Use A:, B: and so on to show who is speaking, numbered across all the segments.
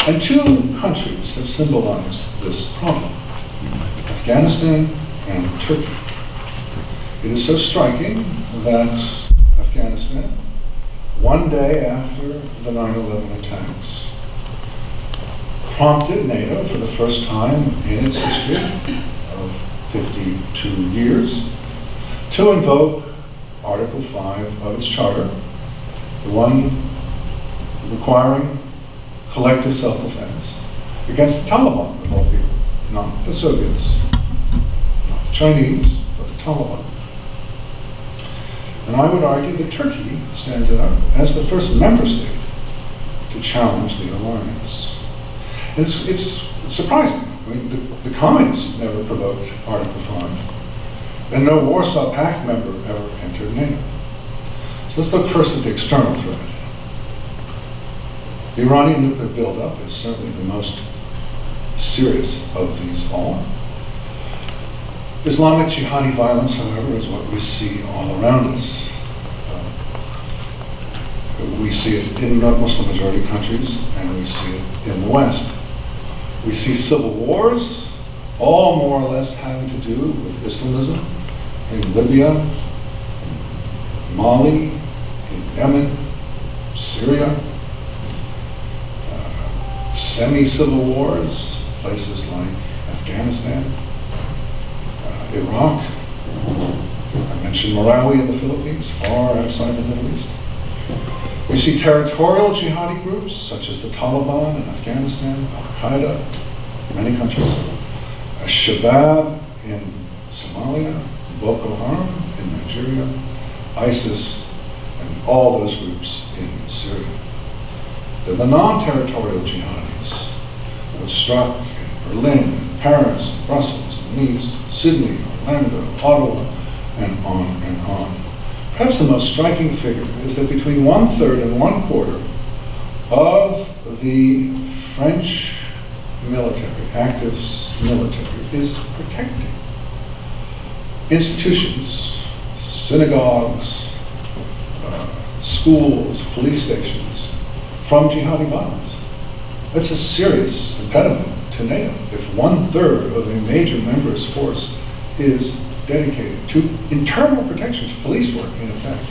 A: And two countries have symbolized this problem: Afghanistan and Turkey. It is so striking that Afghanistan, one day after the 9/11 attacks, prompted NATO for the first time in its history of 52 years to invoke Article 5 of its charter, the one requiring collective self-defense against the Taliban, of all people, not the Soviets, not the Chinese, but the Taliban. And I would argue that Turkey stands out as the first member state to challenge the alliance. And it's surprising. I mean, the communists never provoked Article 5, and no Warsaw Pact member ever entered NATO. So let's look first at the external threat. The Iranian nuclear buildup is certainly the most serious of these all. Islamic jihadi violence, however, is what we see all around us. We see it in Muslim-majority countries, and we see it in the West. We see civil wars, all more or less having to do with Islamism in Libya, Mali, in Yemen, Syria, semi-civil wars, places like Afghanistan, Iraq. I mentioned Marawi in the Philippines, far outside the Middle East. We see territorial jihadi groups such as the Taliban in Afghanistan, Al-Qaeda in many countries, Shabab in Somalia, Boko Haram in Nigeria, ISIS, and all those groups in Syria. They're the non-territorial jihadis that were struck in Berlin, Paris, Brussels, Nice, Sydney, Orlando, Ottawa, and on and on. Perhaps the most striking figure is that between 1/3 and 1/4 of the French military, active military, is protecting institutions, synagogues, schools, police stations from jihadi violence. That's a serious impediment to NATO if 1/3 of a major member's force is dedicated to internal protection, to police work, in effect.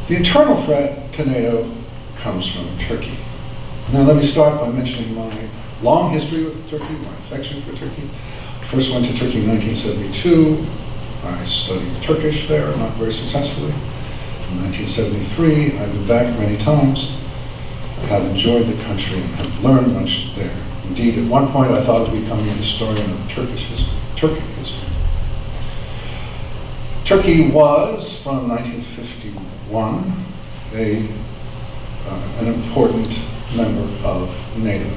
A: The internal threat to NATO comes from Turkey. Now let me start by mentioning my long history with Turkey, my affection for Turkey. I first went to Turkey in 1972. I studied Turkish there, not very successfully. In 1973, I've been back many times. I have enjoyed the country and have learned much there. Indeed, at one point I thought of becoming a historian of Turkish history, Turkic history. Turkey was, from 1951, an important member of NATO,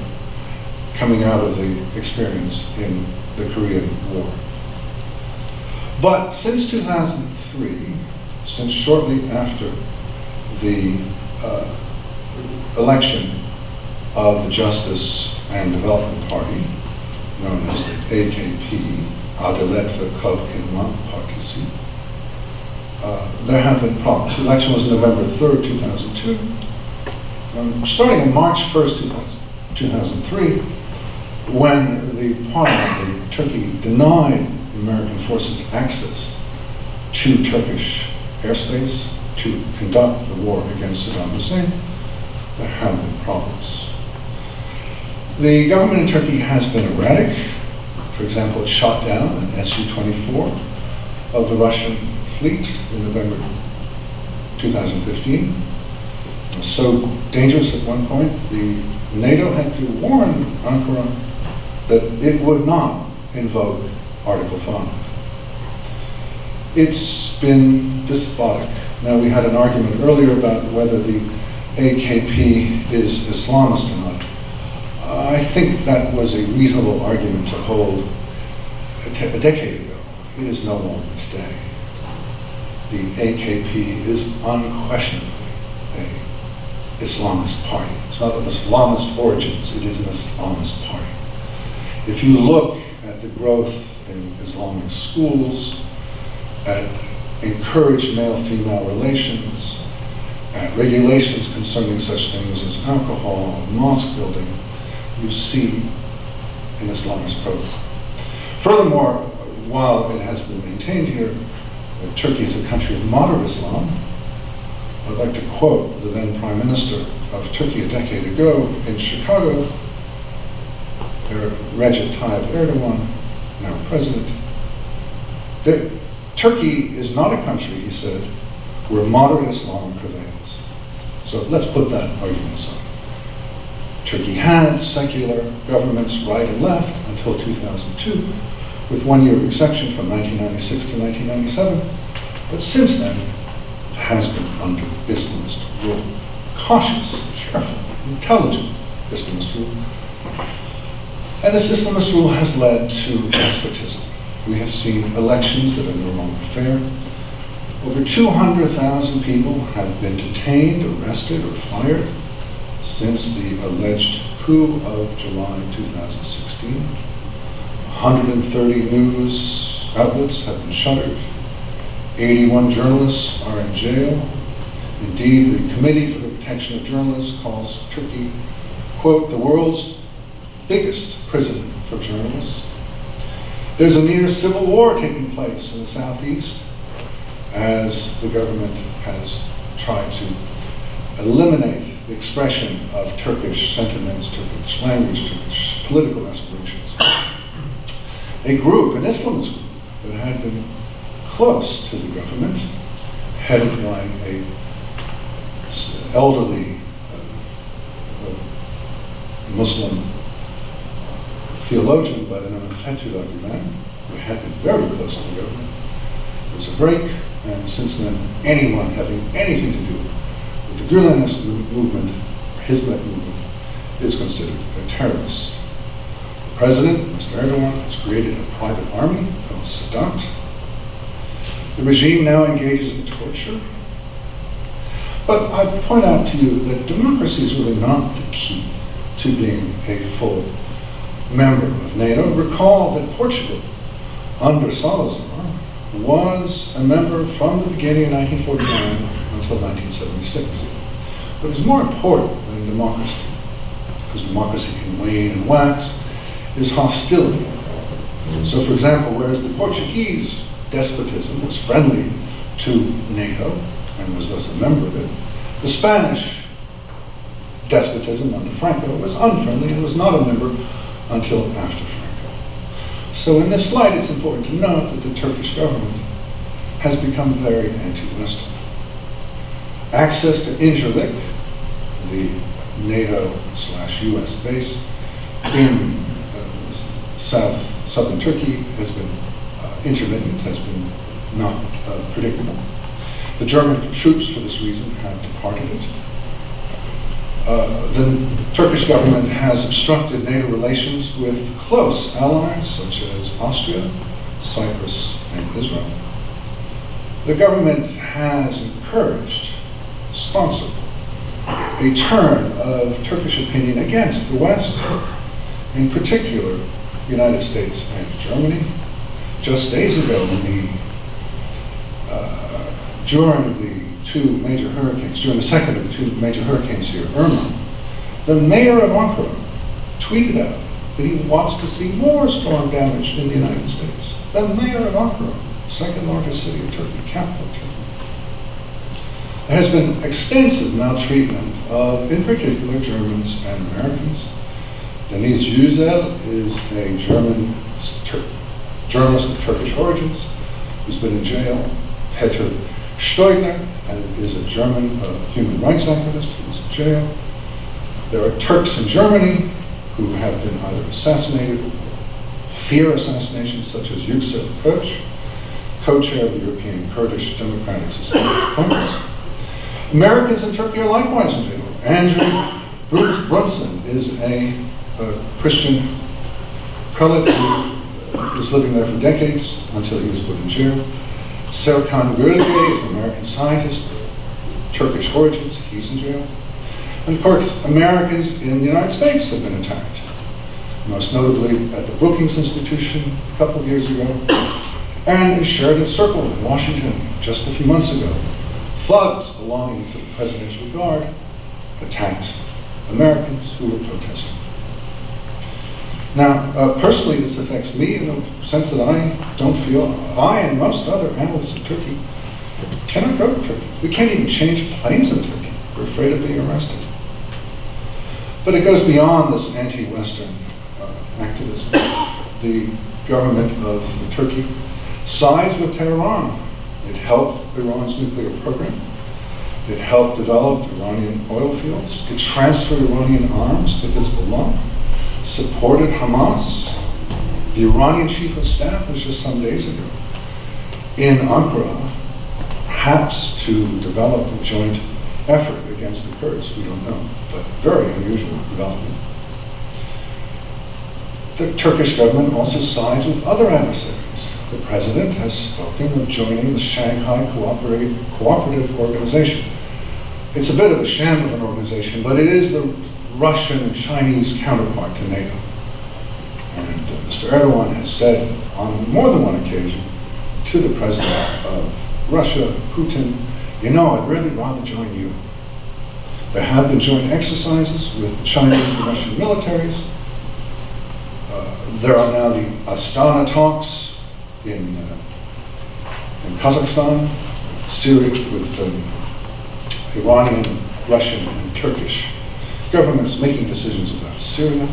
A: coming out of the experience in the Korean War. But since 2003, since shortly after the election of the Justice and Development Party, known as the AKP, Adalet ve Kalkınma Partisi, there have been problems. The election was November 3rd, 2002. Starting on March 1st, 2003, when the parliament in Turkey denied American forces access to Turkish airspace to conduct the war against Saddam Hussein, there have been problems. The government in Turkey has been erratic. For example, it shot down an Su-24 of the Russian fleet in November 2015. It was so dangerous at one point, the NATO had to warn Ankara that it would not invoke Article 5. It's been despotic. Now, we had an argument earlier about whether the AKP is Islamist or not. I think that was a reasonable argument to hold a decade ago. It is no longer today. The AKP is unquestionably an Islamist party. It's not of Islamist origins, it is an Islamist party. If you look at the growth in Islamic schools, at encouraged male-female relations, and regulations concerning such things as alcohol, mosque building, you see in Islamist program. Furthermore, while it has been maintained here that Turkey is a country of moderate Islam, I'd like to quote the then Prime Minister of Turkey a decade ago in Chicago, Recep Tayyip Erdogan, now President, that Turkey is not a country, he said, where moderate Islam prevails. So let's put that argument aside. Turkey had secular governments right and left until 2002, with 1 year exception from 1996 to 1997. But since then, it has been under Islamist rule. Cautious, careful, intelligent Islamist rule. And this Islamist rule has led to despotism. We have seen elections that are no longer fair. Over 200,000 people have been detained, arrested, or fired since the alleged coup of July 2016. 130 news outlets have been shuttered. 81 journalists are in jail. Indeed, the Committee for the Protection of Journalists calls Turkey, quote, the world's biggest prison for journalists. There's a near civil war taking place in the southeast as the government has tried to eliminate the expression of Turkish sentiments, Turkish language, Turkish political aspirations. A group, an Islamist group, that had been close to the government, headed by a elderly Muslim theologian by the name of Fethullah Gulen, who had been very close to the government. There was a break, and since then, anyone having anything to do with the Gulenist movement, or Hizmet movement, is considered a terrorist. The president, Mr. Erdogan, has created a private army called Sadat. The regime now engages in torture. But I point out to you that democracy is really not the key to being a full member of NATO. Recall that Portugal, under Salazar, was a member from the beginning of 1949 until 1976. What is more important than democracy, because democracy can wane and wax, is hostility. So, for example, whereas the Portuguese despotism was friendly to NATO and was thus a member of it, the Spanish despotism under Franco was unfriendly and was not a member until after Franco. So in this light, it's important to note that the Turkish government has become very anti-Western. Access to Incirlik, the NATO/US base in southern Turkey, has been intermittent, has been not predictable. The German troops, for this reason, have departed it. The Turkish government has obstructed NATO relations with close allies such as Austria, Cyprus, and Israel. The government has encouraged, sponsored, a turn of Turkish opinion against the West, in particular the United States and Germany. Just days ago, during the two major hurricanes, during the second of the two major hurricanes here, Irma, the mayor of Ankara tweeted out that he wants to see more storm damage in the United States. The mayor of Ankara, second largest city of Turkey, capital of Turkey. There has been extensive maltreatment of, in particular, Germans and Americans. Denise Yücel is a German journalist of Turkish origins who's been in jail. Peter Stoigner is a German human rights activist who's in jail. There are Turks in Germany who have been either assassinated or fear assassinations, such as Yüksel Koç, co-chair of the European Kurdish Democratic Society Congress. Americans in Turkey are likewise in jail. Andrew Brunson is a Christian prelate who was living there for decades until he was put in jail. Serkan Gölge is an American scientist of Turkish origins. He's in jail. And of course, Americans in the United States have been attacked, most notably at the Brookings Institution a couple of years ago, and in Sheridan Circle in Washington just a few months ago. thugs belonging to the presidential guard attacked Americans who were protesting. Now, personally, this affects me in the sense that I don't feel, I and most other analysts in Turkey cannot go to Turkey. We can't even change planes in Turkey. We're afraid of being arrested. But it goes beyond this anti-Western activism. The government of Turkey sides with Tehran. It helped Iran's nuclear program. It helped develop Iranian oil fields. It transferred Iranian arms to Hezbollah, supported Hamas. The Iranian chief of staff was just some days ago in Ankara, perhaps to develop a joint effort against the Kurds. We don't know, but very unusual development. The Turkish government also sides with other adversaries. The president has spoken of joining the Shanghai Cooperative Organization. It's a bit of a sham of an organization, but it is the Russian and Chinese counterpart to NATO. And Mr. Erdogan has said on more than one occasion to the president of Russia, Putin, you know, I'd really rather join you. There have been joint exercises with the Chinese and Russian militaries. There are now the Astana talks in Kazakhstan, with Syria, with Iranian, Russian, and Turkish governments making decisions about Syria.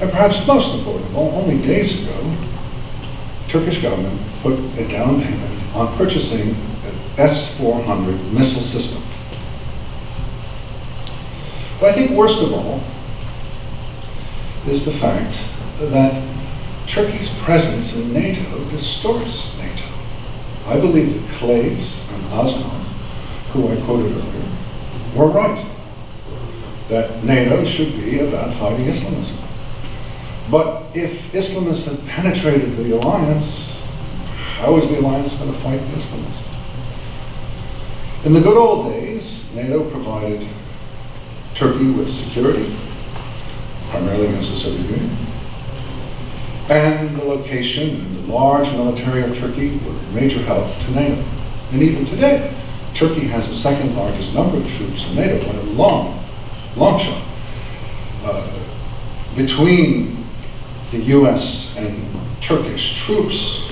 A: And perhaps most important of all, only days ago, Turkish government put a down payment on purchasing an S-400 missile system. But I think worst of all is the fact that Turkey's presence in NATO distorts NATO. I believe that Claes and Özal, who I quoted earlier, were right, that NATO should be about fighting Islamism. But if Islamists have penetrated the alliance, how is the alliance going to fight the Islamists? In the good old days, NATO provided Turkey with security, primarily against the Soviet Union. And the location and the large military of Turkey were a major help to NATO. And even today, Turkey has the second largest number of troops in NATO, by a long shot. Between the US and Turkish troops,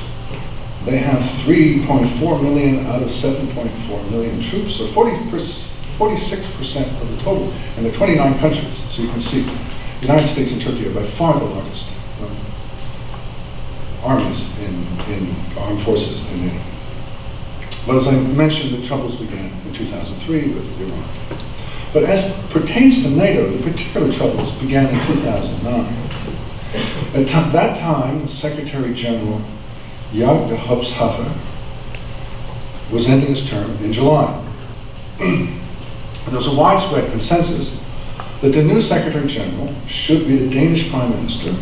A: they have 3.4 million out of 7.4 million troops, or 46% of the total, and there are 29 countries. So you can see, the United States and Turkey are by far the largest armies in armed forces in NATO. But as I mentioned, the troubles began in 2003 with Iran. But as pertains to NATO, the particular troubles began in 2009. At that time, Secretary General Jagd de Hoopshaver was ending his term in July. There was a widespread consensus that the new Secretary General should be the Danish Prime Minister,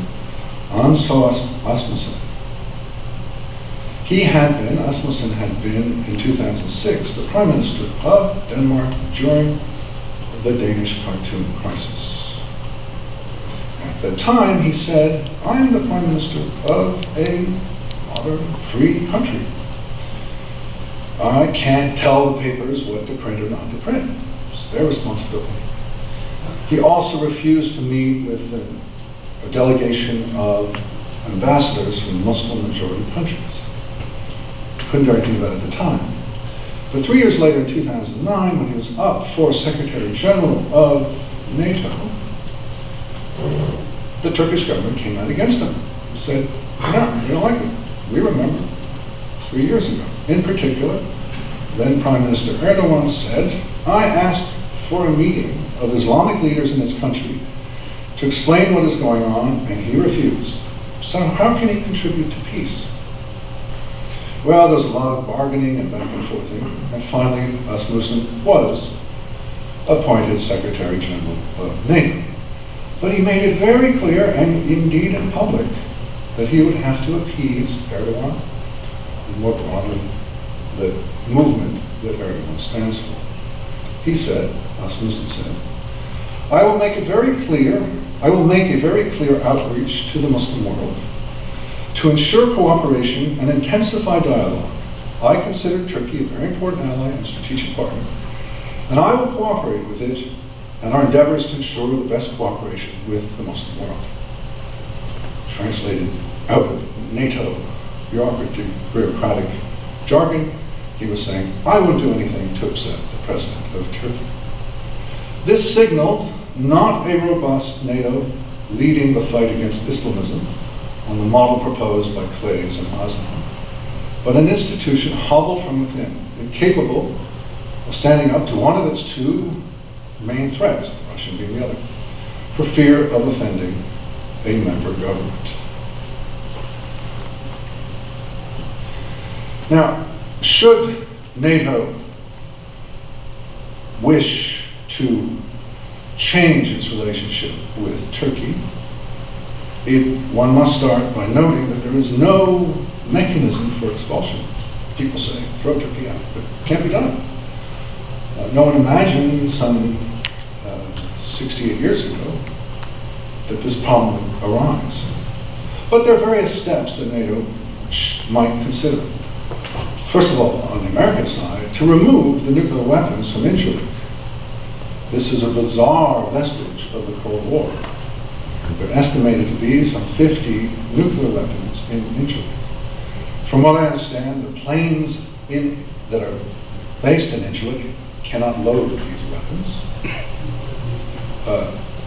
A: Anders Fogh Rasmussen. Asmussen had been in 2006 the Prime Minister of Denmark during the Danish cartoon crisis. At the time, he said, I am the Prime Minister of a modern, free country. I can't tell the papers what to print or not to print. It's their responsibility. He also refused to meet with a delegation of ambassadors from Muslim-majority countries. Couldn't do anything about it at the time. But 3 years later, in 2009, when he was up for Secretary General of NATO, the Turkish government came out against him. Said, no, we don't like it. We remember 3 years ago. In particular, then Prime Minister Erdogan said, I asked for a meeting of Islamic leaders in this country to explain what is going on, and he refused. So how can he contribute to peace? Well, there was a lot of bargaining and back and forthing, and finally Rasmussen was appointed Secretary General of NATO. But he made it very clear, and indeed in public, that he would have to appease Erdogan, and more broadly, the movement that Erdogan stands for. He said, Rasmussen said, I will make a very clear outreach to the Muslim world to ensure cooperation and intensify dialogue I consider Turkey a very important ally and strategic partner, and I will cooperate with it and our endeavors to ensure the best cooperation with the Muslim world. Translated out of NATO bureaucratic jargon, he was saying, I won't do anything to upset the president of Turkey. This signaled not a robust NATO leading the fight against Islamism on the model proposed by Claes and Oslo, but an institution hobbled from within, incapable of standing up to one of its two main threats, the Russian being the other, for fear of offending a member government. Now, should NATO wish to change its relationship with Turkey, one must start by noting that there is no mechanism for expulsion. People say, throw Turkey out, but it can't be done. No one imagined some 68 years ago that this problem would arise. But there are various steps that NATO might consider. First of all, on the American side, to remove the nuclear weapons from Incirlik. This is a bizarre vestige of the Cold War. There are estimated to be some 50 nuclear weapons in Incirlik. From what I understand, the planes that are based in Incirlik cannot load these weapons.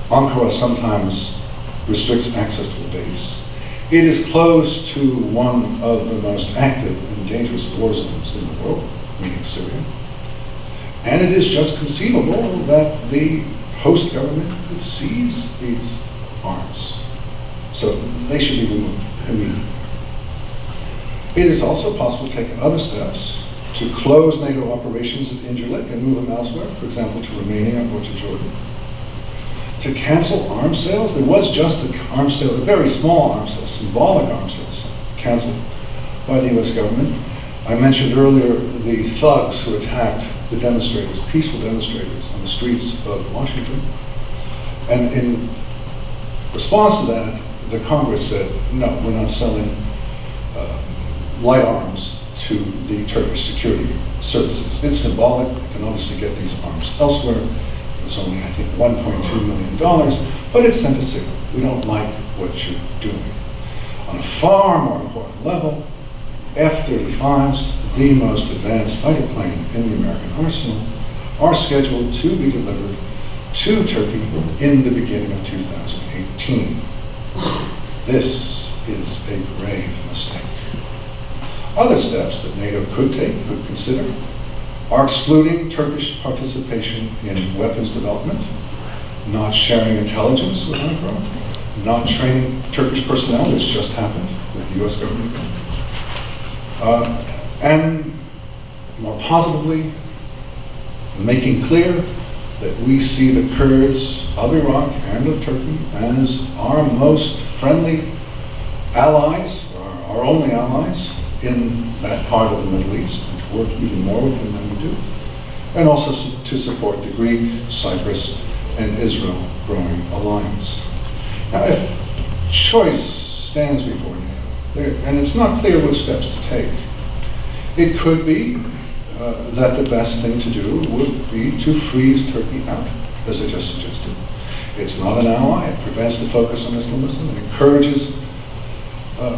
A: Ankara sometimes restricts access to the base. It is close to one of the most active and dangerous war zones in the world, meaning Syria. And it is just conceivable that the host government could seize these arms. So they should be removed immediately. It is also possible to take other steps to close NATO operations at Incirlik and move them elsewhere, for example, to Romania or to Jordan. To cancel arms sales, there was just an arms sale, a very small arms sale, symbolic arms sales, canceled by the US government. I mentioned earlier the thugs who attacked the demonstrators, peaceful demonstrators on the streets of Washington. And in response to that, the Congress said, no, we're not selling light arms to the Turkish security services. It's symbolic. You can obviously get these arms elsewhere. It was only, I think, $1.2 million, but it sent a signal. We don't like what you're doing. On a far more important level, F-35s, the most advanced fighter plane in the American arsenal, are scheduled to be delivered to Turkey in the beginning of 2018. This is a grave mistake. Other steps that NATO could consider, are excluding Turkish participation in weapons development, not sharing intelligence with Ankara, not training Turkish personnel, which just happened with the US government, and more positively, making clear that we see the Kurds of Iraq and of Turkey as our most friendly allies, or our only allies, in that part of the Middle East, and to work even more with them than we do, and also to support the Greek, Cyprus, and Israel growing alliance. Now, if choice stands before NATO, and it's not clear which steps to take, it could be that the best thing to do would be to freeze Turkey out, as I just suggested. It's not an ally, it prevents the focus on Islamism, it encourages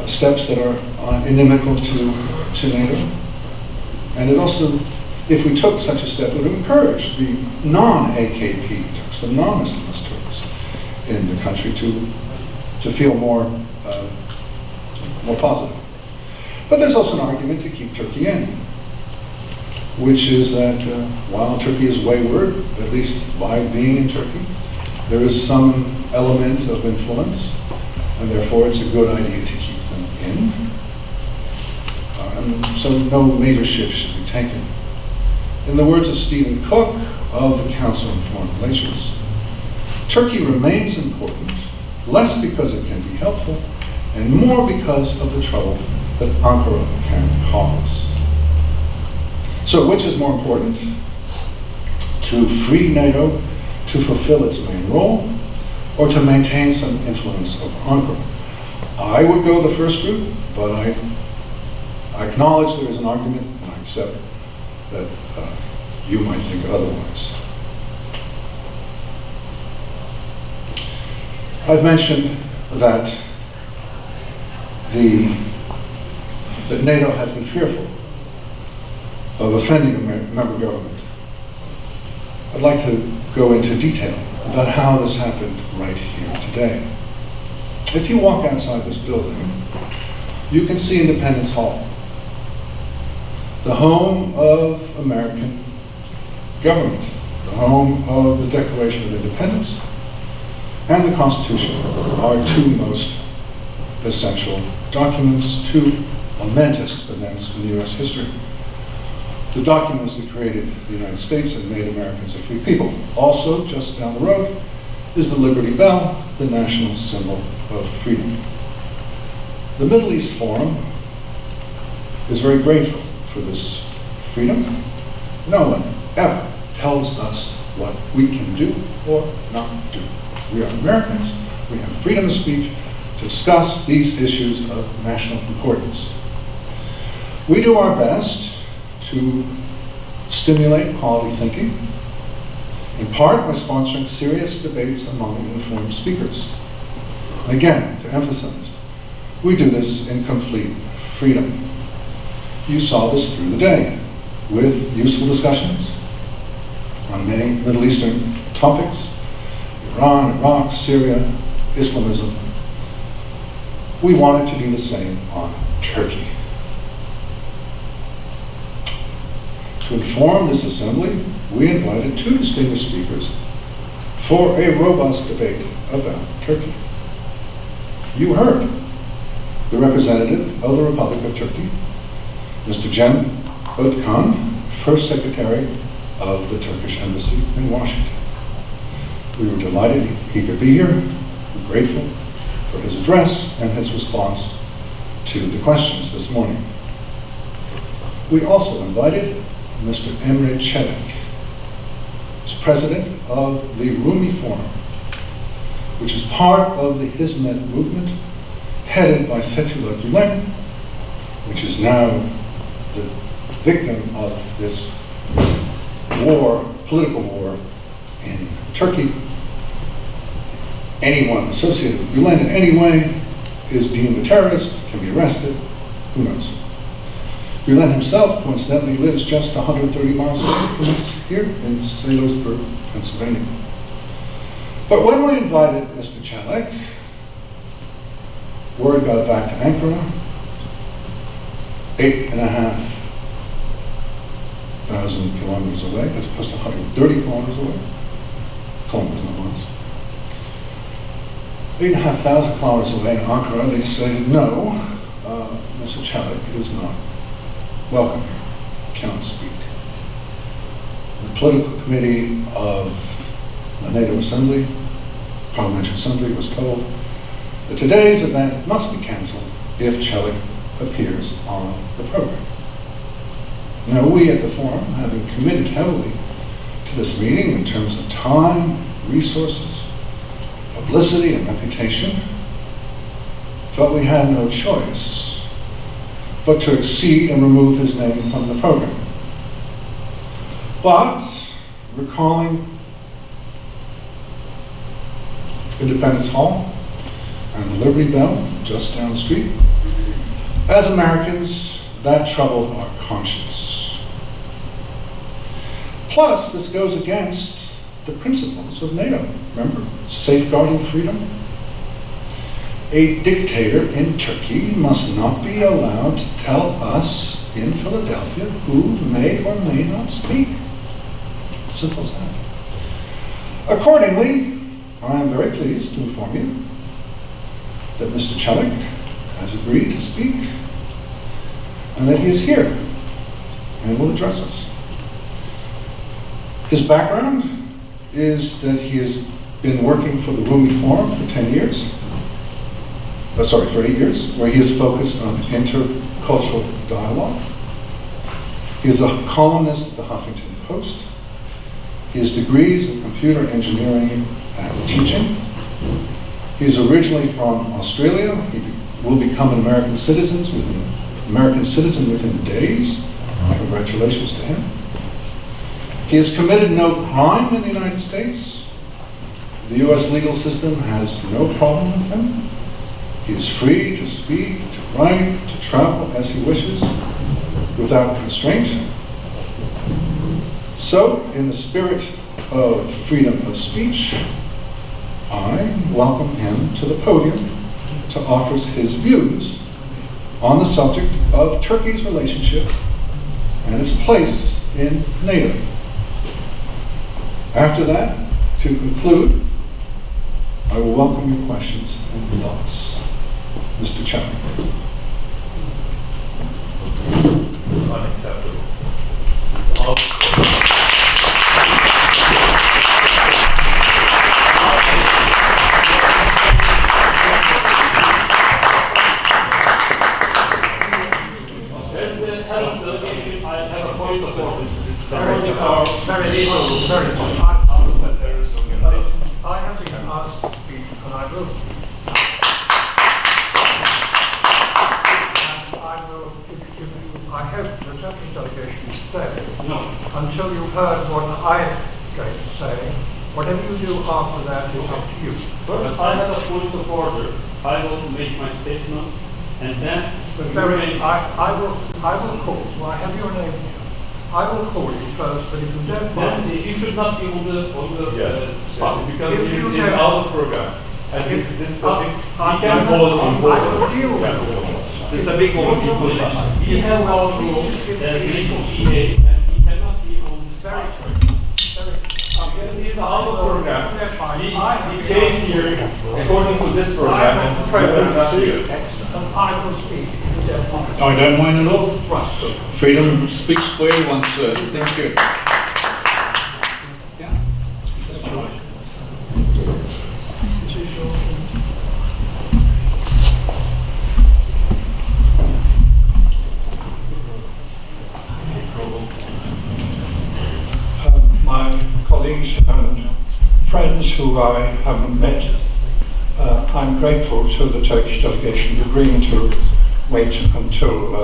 A: steps that are inimical to NATO. And it also, if we took such a step, it would encourage the non-AKP Turks, the non-Islamist Turks in the country to feel more positive. But there's also an argument to keep Turkey in, which is that while Turkey is wayward, at least by being in Turkey, there is some element of influence, and therefore it's a good idea to keep them in. So no major shift should be taken. In the words of Stephen Cook of the Council on Foreign Relations, Turkey remains important, less because it can be helpful, and more because of the trouble that Ankara can cause. So which is more important? To free NATO to fulfill its main role, or to maintain some influence over Ankara? I would go the first route, but I acknowledge there is an argument, and I except that you might think otherwise. I've mentioned that NATO has been fearful of offending a member government. I'd like to go into detail about how this happened right here today. If you walk outside this building, you can see Independence Hall, the home of American government, the home of the Declaration of Independence and the Constitution, our two most essential documents, two momentous events in U.S. history. The documents that created the United States and made Americans a free people. Also, just down the road, is the Liberty Bell, the national symbol of freedom. The Middle East Forum is very grateful for this freedom. No one ever tells us what we can do or not do. We are Americans. We have freedom of speech to discuss these issues of national importance. We do our best to stimulate quality thinking, in part by sponsoring serious debates among informed speakers. And again, to emphasize, we do this in complete freedom. You saw this through the day with useful discussions on many Middle Eastern topics: Iran, Iraq, Syria, Islamism. We wanted to do the same on Turkey. To inform this assembly, we invited two distinguished speakers for a robust debate about Turkey. You heard the representative of the Republic of Turkey, Mr. Cem Özkan, First Secretary of the Turkish Embassy in Washington. We were delighted he could be here. We're grateful for his address and his response to the questions this morning. We also invited Mr. Emre Çelik, who's president of the Rumi Forum, which is part of the Hizmet movement headed by Fethullah Gülen, which is now the victim of this war, political war in Turkey. Anyone associated with Gülen in any way is deemed a terrorist, can be arrested, who knows. Gülen himself, coincidentally, lives just 130 miles away from us here in Salisbury, Pennsylvania. But when we invited Mr. Çelik, word got back to Ankara, 8,500 kilometers away, as opposed to 130 kilometers away. Kilometers, not miles. 8,500 kilometers away in Ankara, they decided no, Mr. Çelik is not welcome here, cannot speak. The political committee of the NATO Assembly, Parliamentary Assembly, was told that today's event must be canceled if Çelik appears on the program. Now, we at the Forum, having committed heavily to this meeting in terms of time, resources, publicity, and reputation, felt we had no choice but to accede and remove his name from the program. But, recalling Independence Hall and the Liberty Bell just down the street, as Americans, that troubled our conscience. Plus, this goes against the principles of NATO. Remember, safeguarding freedom. A dictator in Turkey must not be allowed to tell us in Philadelphia who may or may not speak. Simple as that. Accordingly, I am very pleased to inform you that Mr. Çelik has agreed to speak and that he is here and will address us. His background is that he has been working for the Rumi Forum for 10 years. For 8 years, where he is focused on intercultural dialogue. He is a columnist at the Huffington Post. He has degrees in computer engineering and teaching. He is originally from Australia. He will become an American citizen within days. Congratulations to him. He has committed no crime in the United States. The U.S. legal system has no problem with him. He is free to speak, to write, to travel as he wishes, without constraint. So, in the spirit of freedom of speech, I welcome him to the podium to offer his views on the subject of Turkey's relationship and its place in NATO. After that, to conclude, I will welcome your questions and thoughts. Mr. Chapman.
B: Unacceptable.
C: As the head of the delegation, I have a point of order.
D: I have been asked to speak, and I will. I hope the Turkish delegation will stay until you've heard what I'm going to say. Whatever you do after that is up to you.
C: First, I have a point of order. I will make my statement, and then.
D: But Barry, I will call. Well, I have your name here. I will call you first, but if you don't mind,
C: then you should not be on the spot.
B: Because
D: If
B: it's
D: you
B: in
D: don't-
B: our program. And
D: If-
B: this
D: I will deal with it.
B: This is a big one.
C: We have our rules, there's NATO PA, and he cannot be on the spot.
B: This is our program. He came here according to this program and not here.
D: And I will speak if you don't mind.
E: I don't mind at all.
D: Right, good.
E: Freedom of speech for everyone, sir. Thank you.
D: My colleagues and friends who I haven't met, I'm grateful to the Turkish delegation agreeing to wait until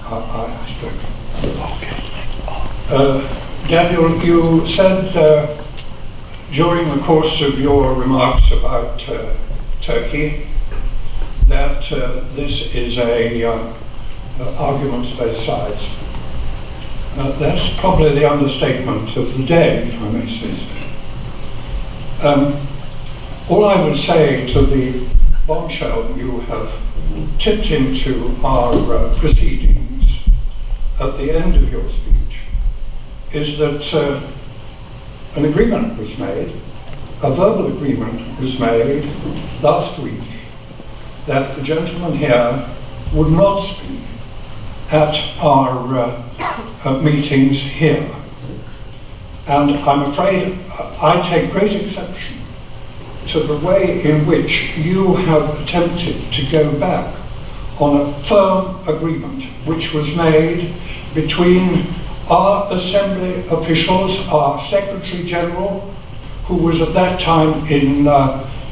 D: I spoke. Daniel, you said during the course of your remarks about Turkey that this is a argument to both sides. That's probably the understatement of the day, if I may say so. All I would say to the bombshell you have tipped into our proceedings at the end of your speech is that an agreement was made, a verbal agreement was made last week that the gentleman here would not speak at our meetings here. And I'm afraid I take great exception to the way in which you have attempted to go back on a firm agreement which was made between our Assembly officials, our Secretary General, who was at that time in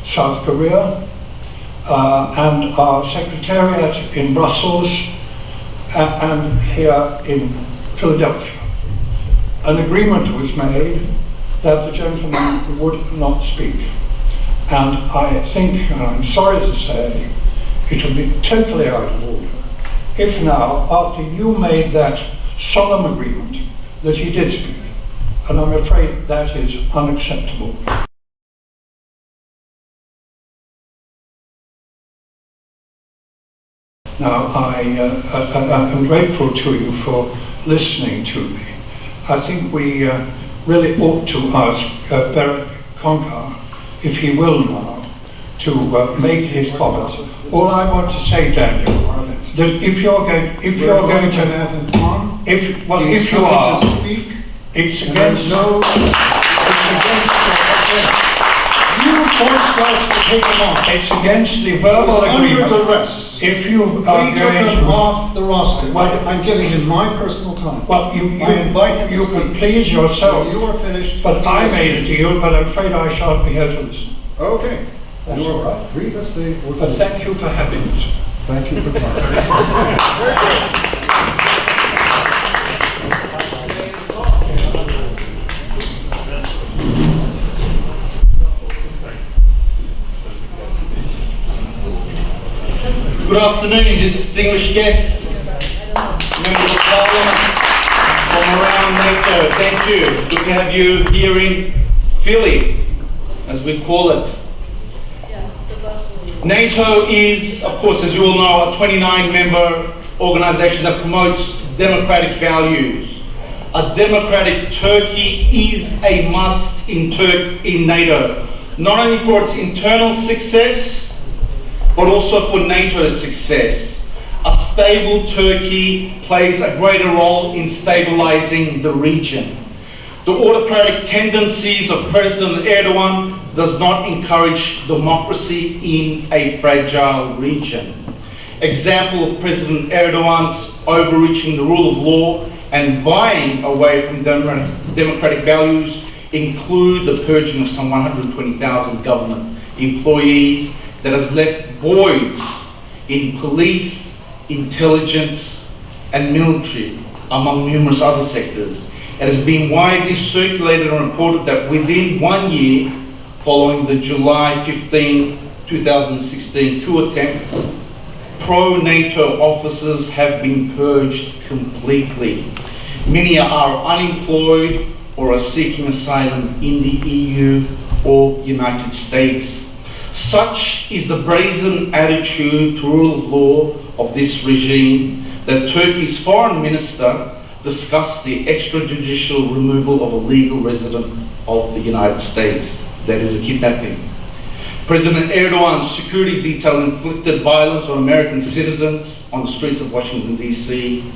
D: South Korea, and our Secretariat in Brussels, and here in Philadelphia. An agreement was made that the gentleman would not speak. And I think, and I'm sorry to say, it will be totally out of order if now, after you made that solemn agreement, that he did speak. And I'm afraid that is unacceptable. Now, I'm grateful to you for listening to me. I think we really ought to ask Berat Konkar, if he will now, to make his comments. All I want to say, Daniel, that if you're going to
A: have him on,
D: if
A: he's
D: you
A: going
D: are,
A: to speak,
D: it's
A: and there's
D: against
A: you forced us to take him off.
D: it's against the verbal
A: Under
D: agreement.
A: duress.
D: If you
A: We
D: are
A: took
D: going
A: him
D: to,
A: off the roster.
D: Well,
A: I'm giving him my personal time.
D: well,
A: I invite him to
D: you can
A: speak.
D: please yourself.
A: When you are finished.
D: But
A: he
D: I
A: is-
D: made a deal, but I'm afraid I shan't be here to listen.
A: Okay.
D: That's
A: You are
D: all right.
A: free to stay or
D: But
A: to
D: thank you for having us.
A: Thank you for coming.
E: Good afternoon, distinguished guests, members of Parliament from around NATO. Thank you. Good to have you here in Philly, as we call it. NATO is, of course, as you all know, a 29-member organization that promotes democratic values. A democratic Turkey is a must in NATO, not only for its internal success, but also for NATO's success. A stable Turkey plays a greater role in stabilizing the region. The autocratic tendencies of President Erdogan does not encourage democracy in a fragile region. Example of President Erdogan's overreaching the rule of law and vying away from democratic values include the purging of some 120,000 government employees that has left voids in police, intelligence, and military, among numerous other sectors. It has been widely circulated and reported that within 1 year, following the July 15, 2016 coup attempt, pro-NATO officers have been purged completely. Many are unemployed or are seeking asylum in the EU or United States. Such is the brazen attitude to rule of law of this regime that Turkey's foreign minister discussed the extrajudicial removal of a legal resident of the United States. That is a kidnapping. President Erdogan's security detail inflicted violence on American citizens on the streets of Washington, D.C.,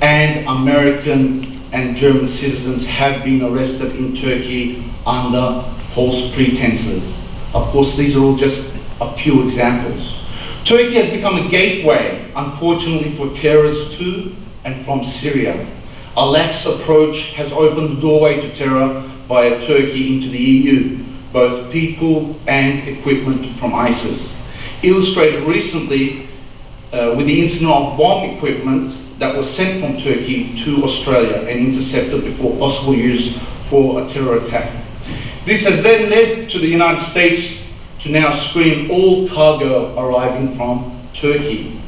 E: and American and German citizens have been arrested in Turkey under false pretenses. Of course, these are all just a few examples. Turkey has become a gateway, unfortunately, for terrorists to and from Syria. A lax approach has opened the doorway to terror via Turkey into the EU, both people and equipment from ISIS. Illustrated recently with the incident of bomb equipment that was sent from Turkey to Australia and intercepted before possible use for a terror attack. This has then led to the United States to now screen all cargo arriving from Turkey.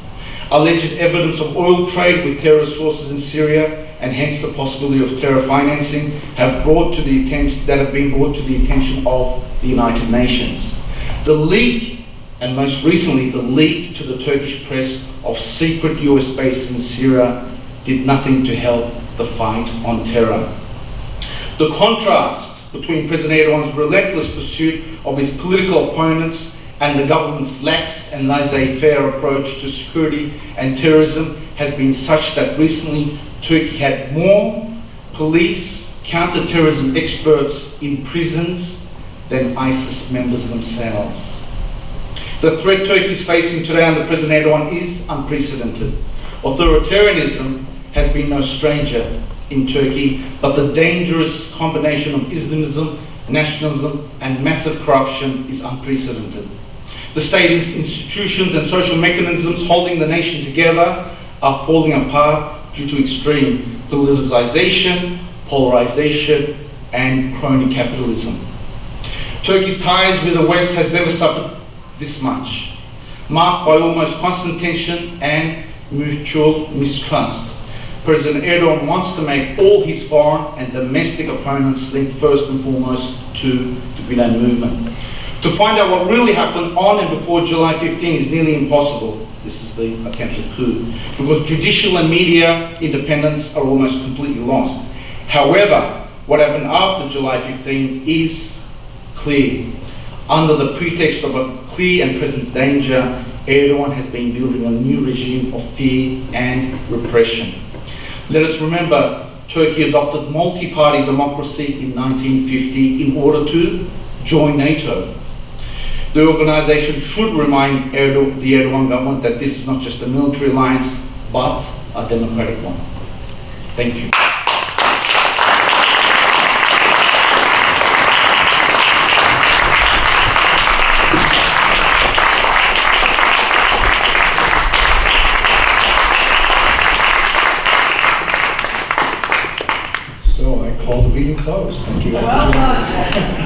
E: Alleged evidence of oil trade with terror sources in Syria and hence the possibility of terror financing have been brought to the attention of the United Nations. The leak, and most recently the leak to the Turkish press of secret US bases in Syria, did nothing to help the fight on terror. The contrast between President Erdogan's relentless pursuit of his political opponents and the government's lax and laissez-faire approach to security and terrorism has been such that recently Turkey had more police counter-terrorism experts in prisons than ISIS members themselves. The threat Turkey is facing today under President Erdogan is unprecedented. Authoritarianism has been no stranger in Turkey, but the dangerous combination of Islamism, nationalism, and massive corruption is unprecedented. The state institutions and social mechanisms holding the nation together are falling apart due to extreme politicization, polarization, and crony capitalism. Turkey's ties with the West has never suffered this much, marked by almost constant tension and mutual mistrust. President Erdogan wants to make all his foreign and domestic opponents linked first and foremost to the Gülen movement. To find out what really happened on and before July 15 is nearly impossible. This is the attempted coup, because judicial and media independence are almost completely lost. However, what happened after July 15 is clear. Under the pretext of a clear and present danger, Erdogan has been building a new regime of fear and repression. Let us remember, Turkey adopted multi-party democracy in 1950 in order to join NATO. The organization should remind the Erdogan government that this is not just a military alliance, but a democratic one. Thank you.
A: So I call the meeting closed. Thank you all for joining us.